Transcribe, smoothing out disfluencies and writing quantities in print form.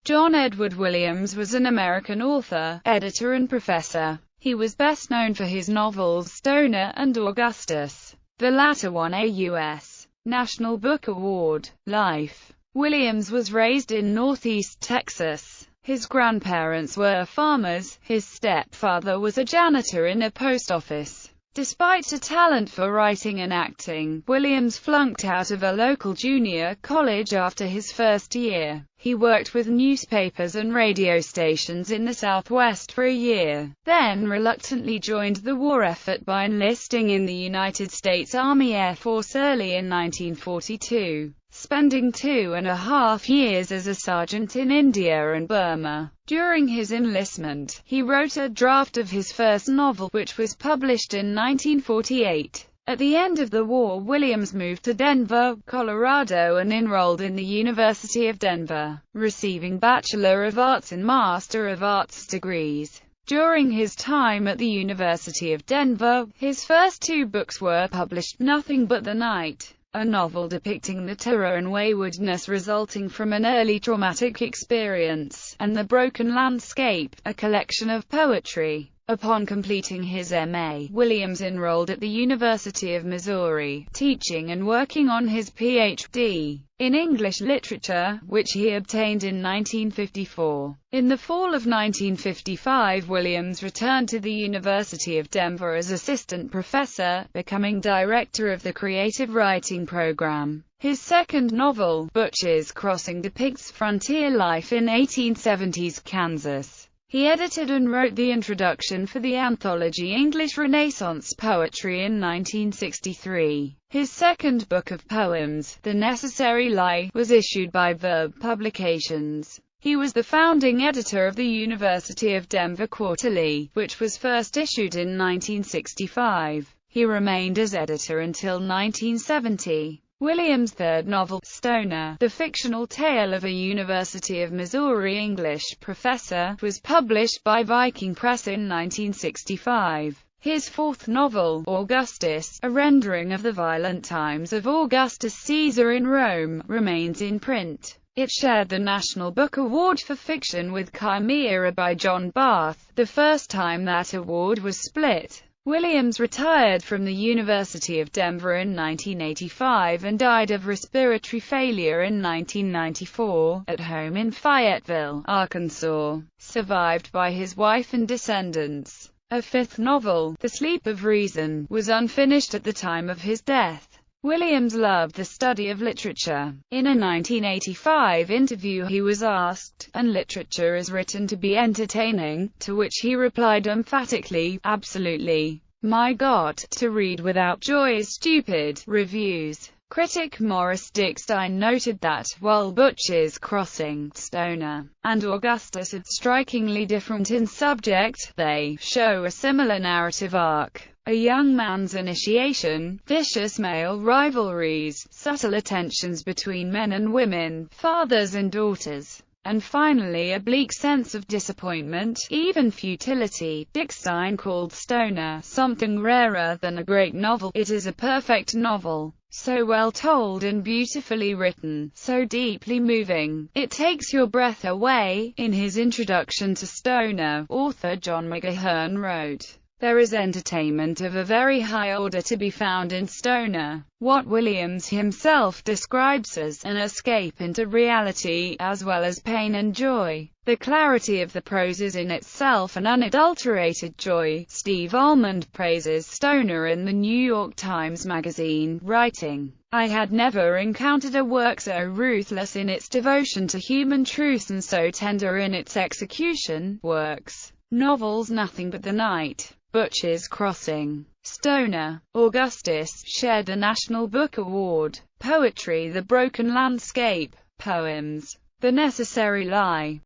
John Edward Williams was an American author, editor and professor. He was best known for his novels Stoner and Augustus. The latter won a U.S. National Book Award. Life. Williams was raised in Northeast Texas. His grandparents were farmers. His stepfather was a janitor in a post office. Despite a talent for writing and acting, Williams flunked out of a local junior college after his first year. He worked with newspapers and radio stations in the Southwest for a year, then reluctantly joined the war effort by enlisting in the United States Army Air Force early in 1942, spending 2.5 years as a sergeant in India and Burma. During his enlistment, he wrote a draft of his first novel, which was published in 1948. At the end of the war, Williams moved to Denver, Colorado and enrolled in the University of Denver, receiving Bachelor of Arts and Master of Arts degrees. During his time at the University of Denver, his first 2 books were published: Nothing But the Night, a novel depicting the terror and waywardness resulting from an early traumatic experience, and The Broken Landscape, a collection of poetry. Upon completing his M.A., Williams enrolled at the University of Missouri, teaching and working on his Ph.D. in English literature, which he obtained in 1954. In the fall of 1955, Williams returned to the University of Denver as assistant professor, becoming director of the creative writing program. His second novel, Butcher's Crossing, depicts frontier life in 1870s Kansas. He edited and wrote the introduction for the anthology English Renaissance Poetry in 1963. His second book of poems, The Necessary Lie, was issued by Verb Publications. He was the founding editor of the University of Denver Quarterly, which was first issued in 1965. He remained as editor until 1970. Williams' third novel, Stoner, the fictional tale of a University of Missouri English professor, was published by Viking Press in 1965. His fourth novel, Augustus, a rendering of the violent times of Augustus Caesar in Rome, remains in print. It shared the National Book Award for Fiction with Chimera by John Barth, the first time that award was split. Williams retired from the University of Denver in 1985 and died of respiratory failure in 1994, at home in Fayetteville, Arkansas, survived by his wife and descendants. A fifth novel, The Sleep of Reason, was unfinished at the time of his death. Williams loved the study of literature. In a 1985 interview he was asked, "And literature is written to be entertaining?" To which he replied emphatically, "Absolutely. My God, to read without joy is stupid." Reviews. Critic Morris Dickstein noted that, while Butcher's Crossing, Stoner, and Augustus are strikingly different in subject, they show a similar narrative arc. A young man's initiation, vicious male rivalries, subtle attentions between men and women, fathers and daughters, and finally a bleak sense of disappointment, even futility. Dickstein called Stoner something rarer than a great novel. It is a perfect novel. So well told and beautifully written, so deeply moving, it takes your breath away. In his introduction to Stoner, author John McGahern wrote, "There is entertainment of a very high order to be found in Stoner, what Williams himself describes as an escape into reality, as well as pain and joy. The clarity of the prose is in itself an unadulterated joy." Steve Almond praises Stoner in the New York Times Magazine, writing, "I had never encountered a work so ruthless in its devotion to human truths and so tender in its execution." Works. Novels Nothing But the Night, Butcher's Crossing, Stoner, Augustus, shared a National Book Award. Poetry, The Broken Landscape, poems, The Necessary Lie,